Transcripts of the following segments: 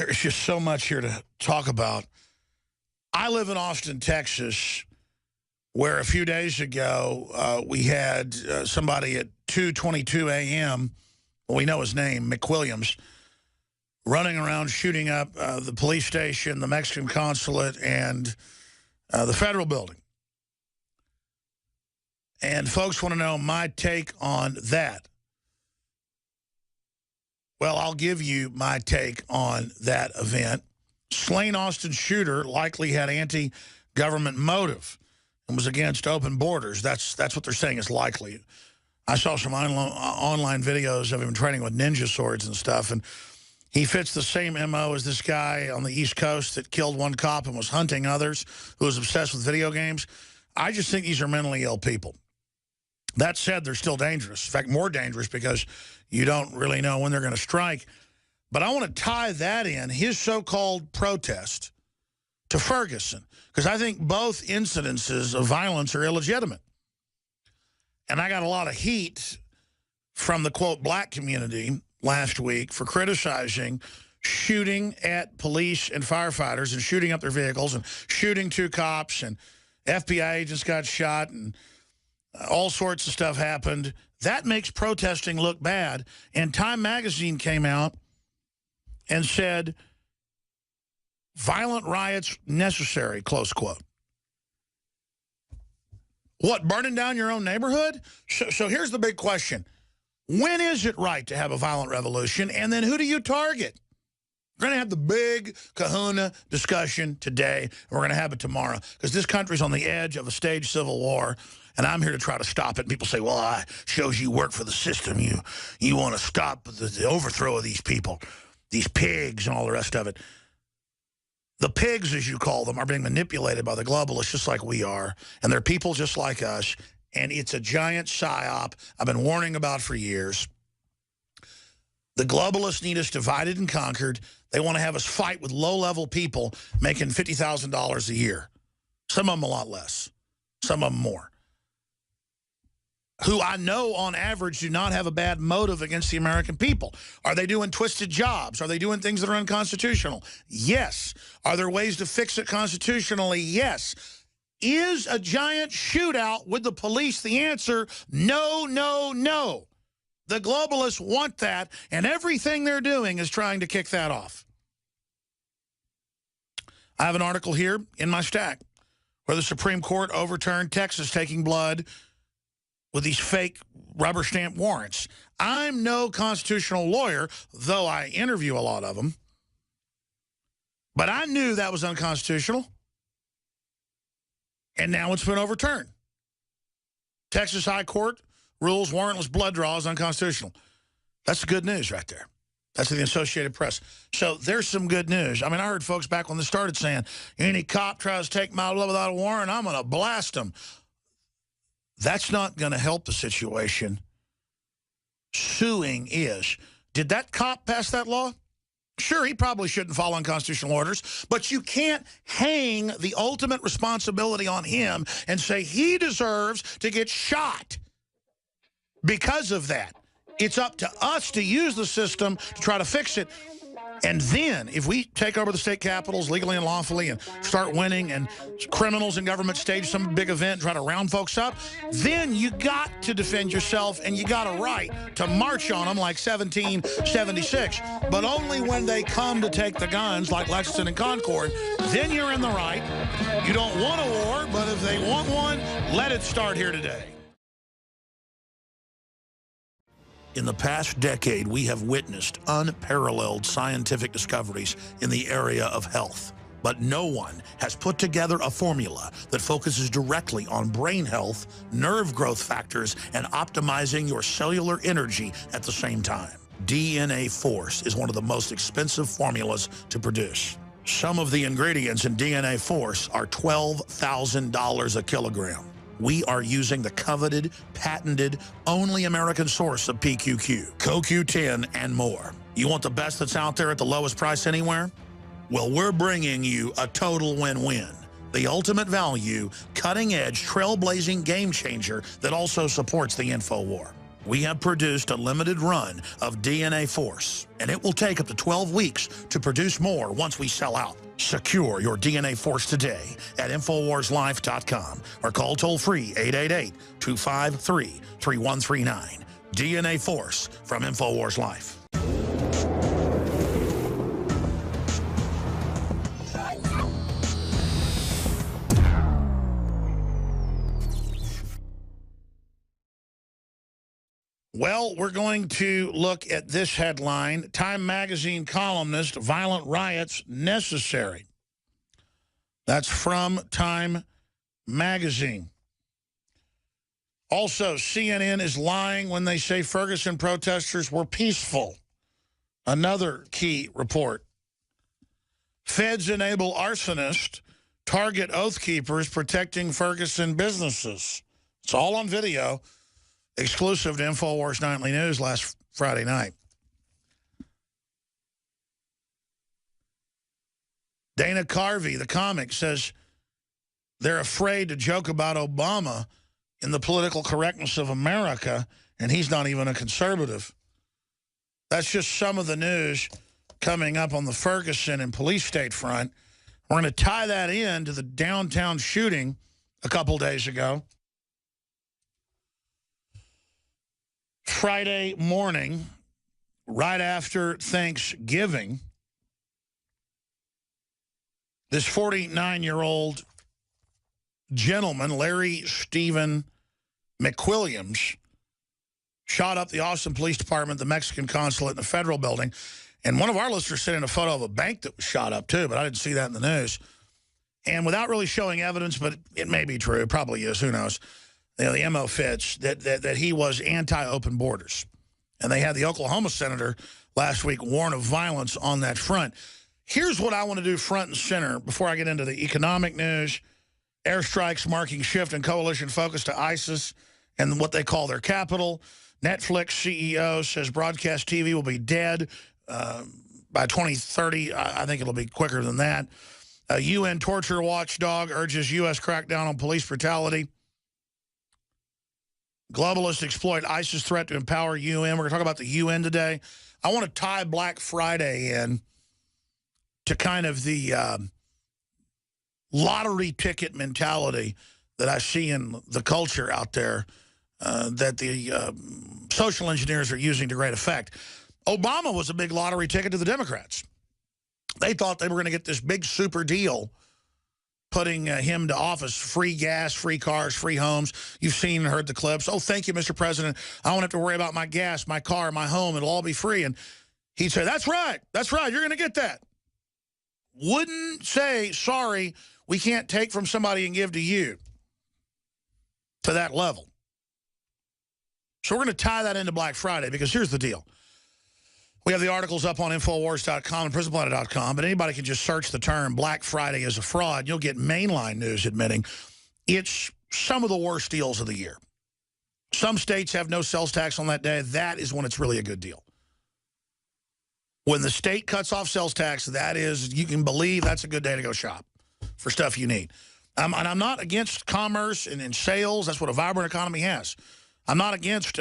There's just so much here to talk about. I live in Austin, Texas, where a few days ago we had somebody at 2:22 a.m., we know his name, McWilliams, running around shooting up the police station, the Mexican consulate, and the federal building. And folks want to know my take on that. Well, I'll give you my take on that event. Slain Austin shooter likely had anti-government motive and was against open borders. That's what they're saying is likely. I saw some online videos of him training with ninja swords and stuff, and he fits the same MO as this guy on the East Coast that killed one cop and was hunting others, who was obsessed with video games. I just think these are mentally ill people. That said, they're still dangerous. In fact, more dangerous because you don't really know when they're going to strike. But I want to tie that in, his so-called protest, to Ferguson, because I think both incidences of violence are illegitimate. And I got a lot of heat from the, quote, black community last week for criticizing shooting at police and firefighters and shooting up their vehicles and shooting two cops, and FBI agents got shot, and all sorts of stuff happened. That makes protesting look bad. And Time magazine came out and said, violent riots necessary, close quote. What, burning down your own neighborhood? So here's the big question. When is it right to have a violent revolution? And then who do you target? We're going to have the big kahuna discussion today, and we're going to have it tomorrow, because this country's on the edge of a staged civil war, and I'm here to try to stop it. And people say, well, I shows you work for the system. You want to stop the overthrow of these people, these pigs and all the rest of it. The pigs, as you call them, are being manipulated by the globalists just like we are, and they're people just like us, and it's a giant psyop I've been warning about for years. The globalists need us divided and conquered. They want to have us fight with low-level people making $50,000 a year. Some of them a lot less. Some of them more. Who I know on average do not have a bad motive against the American people. Are they doing twisted jobs? Are they doing things that are unconstitutional? Yes. Are there ways to fix it constitutionally? Yes. Is a giant shootout with the police the answer? No, no, no. The globalists want that, and everything they're doing is trying to kick that off. I have an article here in my stack where the Supreme Court overturned Texas taking blood with these fake rubber stamp warrants. I'm no constitutional lawyer, though I interview a lot of them. But I knew that was unconstitutional. And now it's been overturned. Texas High Court rules warrantless blood draw is unconstitutional. That's the good news right there. That's the Associated Press. So there's some good news. I mean, I heard folks back when this started saying, any cop tries to take my blood without a warrant, I'm going to blast them. That's not going to help the situation. Suing is. Did that cop pass that law? Sure, he probably shouldn't follow unconstitutional orders, but you can't hang the ultimate responsibility on him and say he deserves to get shot because of that. It's up to us to use the system to try to fix it. And then, if we take over the state capitals legally and lawfully and start winning, and criminals in government stage some big event and try to round folks up, then you got to defend yourself, and you got a right to march on them like 1776. But only when they come to take the guns, like Lexington and Concord, then you're in the right. You don't want a war, but if they want one, let it start here today. In the past decade, we have witnessed unparalleled scientific discoveries in the area of health. But no one has put together a formula that focuses directly on brain health, nerve growth factors, and optimizing your cellular energy at the same time. DNA Force is one of the most expensive formulas to produce. Some of the ingredients in DNA Force are $12,000 a kilogram. We are using the coveted, patented, only American source of PQQ, CoQ10, and more. You want the best that's out there at the lowest price anywhere? Well, we're bringing you a total win-win. The ultimate value, cutting-edge, trailblazing game changer that also supports the InfoWar. We have produced a limited run of DNA Force, and it will take up to 12 weeks to produce more once we sell out. Secure your DNA Force today at InfoWarsLife.com or call toll-free 888-253-3139. DNA Force from InfoWars Life. Well, we're going to look at this headline. Time magazine columnist, violent riots necessary. That's from Time magazine. Also, CNN is lying when they say Ferguson protesters were peaceful. Another key report. Feds enable arsonists, target oath keepers protecting Ferguson businesses. It's all on video. Exclusive to InfoWars Nightly News last Friday night. Dana Carvey, the comic, says they're afraid to joke about Obama in the political correctness of America, and he's not even a conservative. That's just some of the news coming up on the Ferguson and police state front. We're going to tie that in to the downtown shooting a couple days ago. Friday morning, right after Thanksgiving, this 49-year-old gentleman, Larry Stephen McWilliams, shot up the Austin Police Department, the Mexican consulate, and the federal building. And one of our listeners sent in a photo of a bank that was shot up, too, but I didn't see that in the news. And without really showing evidence, but it may be true, it probably is, who knows, you know, the MO fits, that he was anti-open borders. And they had the Oklahoma senator last week warn of violence on that front. Here's what I want to do front and center before I get into the economic news, airstrikes marking shift in coalition focus to ISIS and what they call their capital. Netflix CEO says broadcast TV will be dead by 2030. I think it'll be quicker than that. A UN torture watchdog urges U.S. crackdown on police brutality. Globalists exploit ISIS threat to empower UN. We're going to talk about the UN today. I want to tie Black Friday in to kind of the lottery ticket mentality that I see in the culture out there that the social engineers are using to great effect. Obama was a big lottery ticket to the Democrats. They thought they were going to get this big super deal putting him to office, free gas, free cars, free homes. You've seen and heard the clips. Oh, thank you, Mr. President. I won't have to worry about my gas, my car, my home. It'll all be free. And he'd say, that's right. That's right. You're going to get that. Wouldn't say, sorry, we can't take from somebody and give to you to that level. So we're going to tie that into Black Friday because here's the deal. We have the articles up on Infowars.com and PrisonPlanet.com, but anybody can just search the term Black Friday as a fraud. You'll get mainline news admitting it's some of the worst deals of the year. Some states have no sales tax on that day. That is when it's really a good deal. When the state cuts off sales tax, that is, you can believe that's a good day to go shop for stuff you need. And I'm not against commerce and sales. That's what a vibrant economy has. I'm not against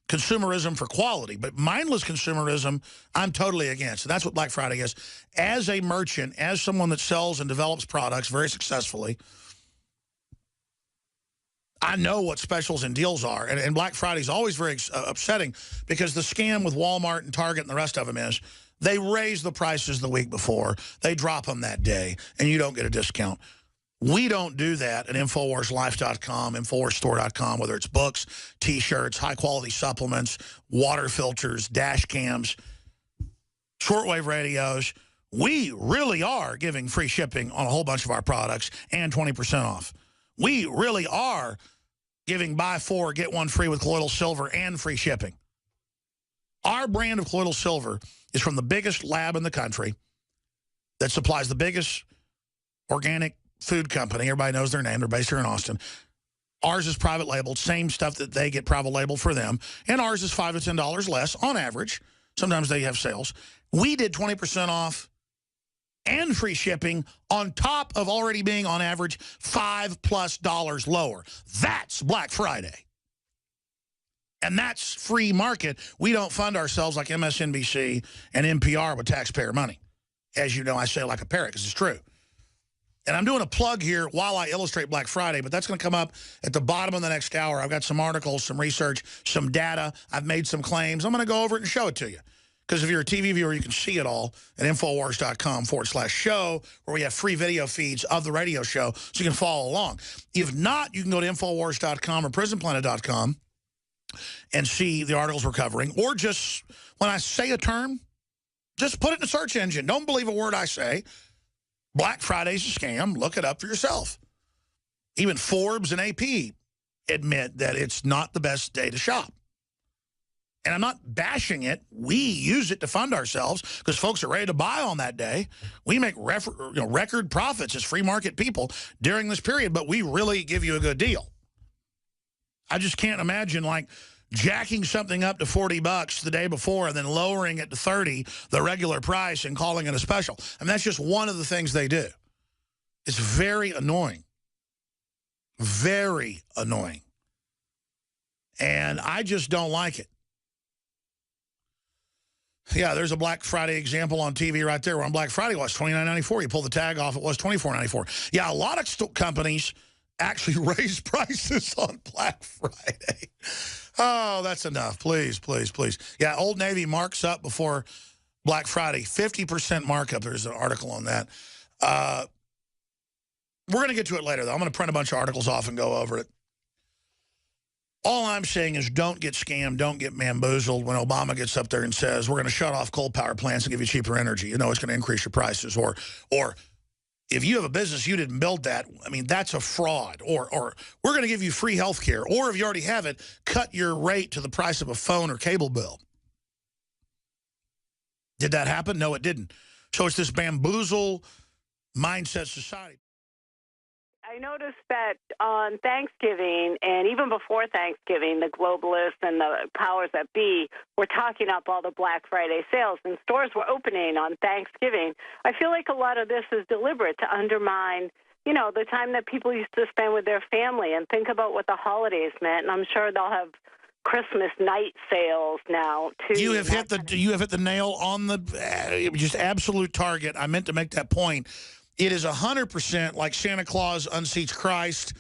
consumerism for quality, but mindless consumerism, I'm totally against. And that's what Black Friday is. As a merchant, as someone that sells and develops products very successfully, I know what specials and deals are. And Black Friday is always very upsetting because the scam with Walmart and Target and the rest of them is they raise the prices the week before, they drop them that day, and you don't get a discount. We don't do that at InfoWarsLife.com, InfoWarsStore.com, whether it's books, T-shirts, high-quality supplements, water filters, dash cams, shortwave radios. We really are giving free shipping on a whole bunch of our products and 20% off. We really are giving buy four, get one free with colloidal silver and free shipping. Our brand of colloidal silver is from the biggest lab in the country that supplies the biggest organic food company. Everybody knows their name. They're based here in Austin. Ours is private labeled, same stuff that they get private labeled for them. And ours is $5 to $10 less on average. Sometimes they have sales. We did 20% off and free shipping on top of already being on average $5+ lower. That's Black Friday. And that's free market. We don't fund ourselves like MSNBC and NPR with taxpayer money. As you know, I say it like a parrot because it's true. And I'm doing a plug here while I illustrate Black Friday, but that's going to come up at the bottom of the next hour. I've got some articles, some research, some data. I've made some claims. I'm going to go over it and show it to you. Because if you're a TV viewer, you can see it all at Infowars.com/show, where we have free video feeds of the radio show so you can follow along. If not, you can go to Infowars.com or PrisonPlanet.com and see the articles we're covering. Or just, when I say a term, just put it in the search engine. Don't believe a word I say. Black Friday's a scam. Look it up for yourself. Even Forbes and AP admit that it's not the best day to shop. And I'm not bashing it. We use it to fund ourselves because folks are ready to buy on that day. We make record profits as free market people during this period, but we really give you a good deal. I just can't imagine, like, jacking something up to $40 the day before and then lowering it to $30, the regular price, and calling it a special. I mean, that's just one of the things they do. It's very annoying. Very annoying. And I just don't like it. Yeah, there's a Black Friday example on TV right there. Where on Black Friday it was $29.94. You pull the tag off, it was $24.94. Yeah, a lot of companies actually raise prices on Black Friday. Oh, that's enough. Please, please, please. Yeah, Old Navy marks up before Black Friday. 50% markup. There's an article on that. We're going to get to it later, though. I'm going to print a bunch of articles off and go over it. All I'm saying is don't get scammed, don't get bamboozled when Obama gets up there and says, we're going to shut off coal power plants and give you cheaper energy. You know it's going to increase your prices. Or if you have a business, you didn't build that. I mean, that's a fraud. Or we're going to give you free health care. Or if you already have it, cut your rate to the price of a phone or cable bill. Did that happen? No, it didn't. So it's this bamboozle mindset society. I noticed that on Thanksgiving and even before Thanksgiving, the globalists and the powers that be were talking up all the Black Friday sales, and stores were opening on Thanksgiving. I feel like a lot of this is deliberate to undermine, you know, the time that people used to spend with their family and think about what the holidays meant. And I'm sure they'll have Christmas night sales now too. You have hit the nail on the just absolute target. I meant to make that point. It is 100% like Santa Claus unseats Christ,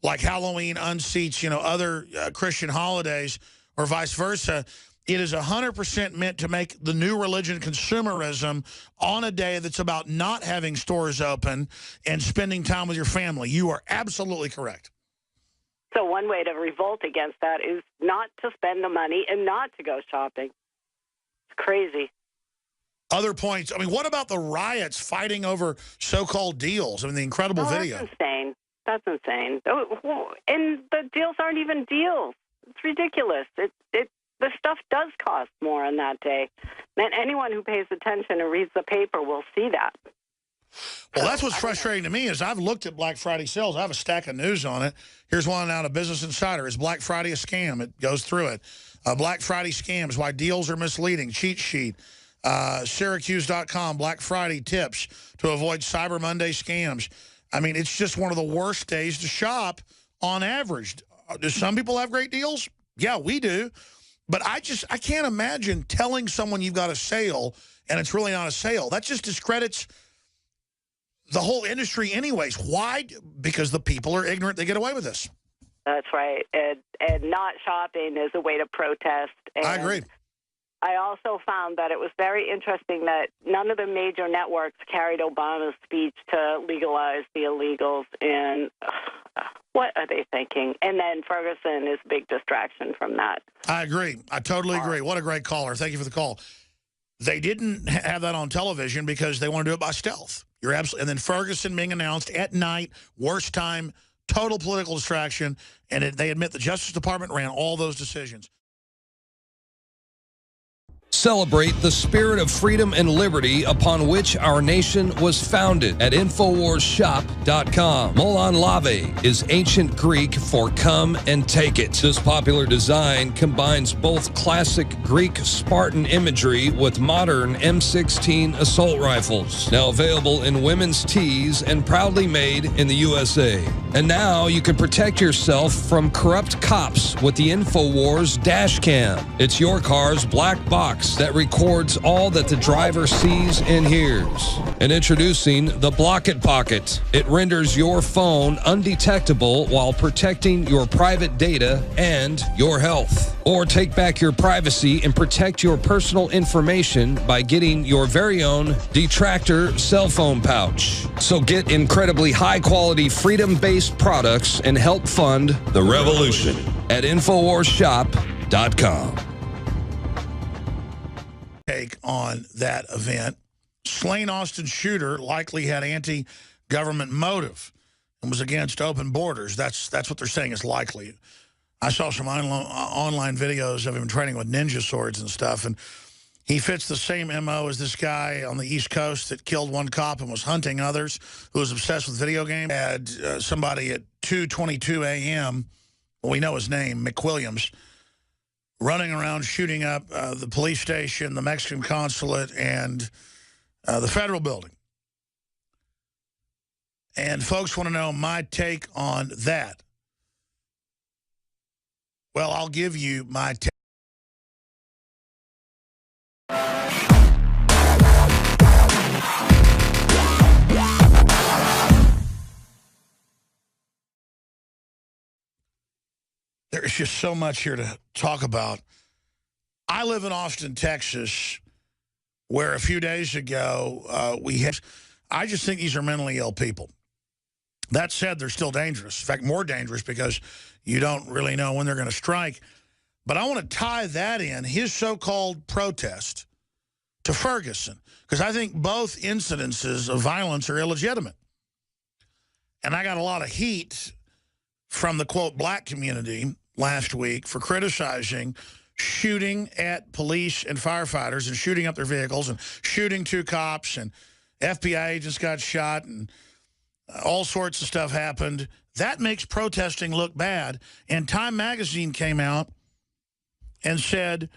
like Halloween unseats, you know, other Christian holidays, or vice versa. It is 100% meant to make the new religion consumerism on a day that's about not having stores open and spending time with your family. You are absolutely correct. So one way to revolt against that is not to spend the money and not to go shopping. It's crazy. Other points. I mean, what about the riots fighting over so-called deals? I mean, the incredible video. That's insane. That's insane. And the deals aren't even deals. It's ridiculous. The stuff does cost more on that day. And anyone who pays attention and reads the paper will see that. Well, that's what's frustrating to me is I've looked at Black Friday sales. I have a stack of news on it. Here's one out of Business Insider. Is Black Friday a scam? It goes through it. Black Friday scams, why deals are misleading, cheat sheet. Syracuse.com, Black Friday tips to avoid Cyber Monday scams. I mean, it's just one of the worst days to shop on average. Do some people have great deals? Yeah, we do. But I can't imagine telling someone you've got a sale and it's really not a sale. That just discredits the whole industry anyways. Why? Because the people are ignorant. They get away with this. That's right. And not shopping is a way to protest. And I agree. I also found that it was very interesting that none of the major networks carried Obama's speech to legalize the illegals. And what are they thinking? And then Ferguson is a big distraction from that. I agree. I totally agree. What a great caller. Thank you for the call. They didn't have that on television because they want to do it by stealth. You're absolutely. And then Ferguson being announced at night, worst time, total political distraction. And they admit the Justice Department ran all those decisions. celebrate the spirit of freedom and liberty upon which our nation was founded at InfoWarsShop.com. Molon Lave is ancient Greek for come and take it. This popular design combines both classic Greek Spartan imagery with modern M16 assault rifles. Now available in women's tees and proudly made in the USA. And now you can protect yourself from corrupt cops with the InfoWars dash cam. It's your car's black box that records all that the driver sees and hears. And introducing the Block It Pocket. It renders your phone undetectable while protecting your private data and your health. Or take back your privacy and protect your personal information by getting your very own Detractor cell phone pouch. So get incredibly high-quality, freedom-based products and help fund the revolution at InfoWarsShop.com. Take on that event. Slain Austin shooter likely had anti-government motive and was against open borders. That's what they're saying is likely. I saw some online videos of him training with ninja swords and stuff, and he fits the same MO as this guy on the East Coast that killed one cop and was hunting others, who was obsessed with video games. Had somebody at 2:22 a.m., we know his name, McWilliams, running around shooting up the police station, the Mexican consulate, and the federal building. And folks want to know my take on that. Well, I'll give you my take. There's just so much here to talk about. I live in Austin, Texas, where a few days ago I just think these are mentally ill people. That said, they're still dangerous. In fact, more dangerous because you don't really know when they're going to strike. But I want to tie that in, his so-called protest, to Ferguson, because I think both incidences of violence are illegitimate. And I got a lot of heat from the, quote, black community last week for criticizing shooting at police and firefighters and shooting up their vehicles and shooting two cops, and FBI agents got shot, and all sorts of stuff happened. That makes protesting look bad. And Time magazine came out and said